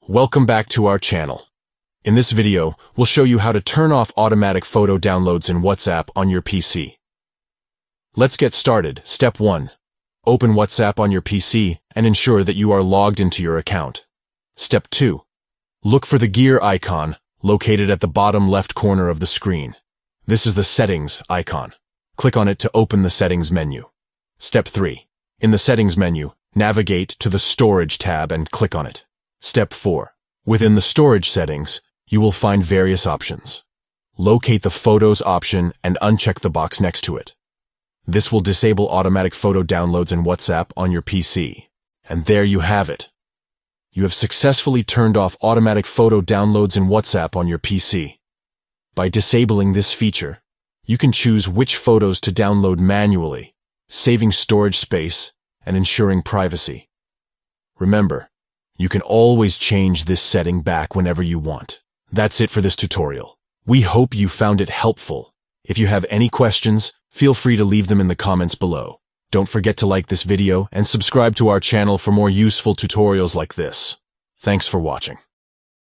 Welcome back to our channel. In this video, we'll show you how to turn off automatic photo downloads in WhatsApp on your PC. Let's get started. Step 1. Open WhatsApp on your PC and ensure that you are logged into your account. Step 2. Look for the gear icon located at the bottom left corner of the screen. This is the Settings icon. Click on it to open the Settings menu. Step 3. In the Settings menu, navigate to the Storage tab and click on it. Step 4. Within the storage settings, you will find various options. Locate the Photos option and uncheck the box next to it. This will disable automatic photo downloads in WhatsApp on your PC. And there you have it. You have successfully turned off automatic photo downloads in WhatsApp on your PC. By disabling this feature, you can choose which photos to download manually, saving storage space and ensuring privacy. Remember, you can always change this setting back whenever you want. That's it for this tutorial. We hope you found it helpful. If you have any questions, feel free to leave them in the comments below. Don't forget to like this video and subscribe to our channel for more useful tutorials like this. Thanks for watching.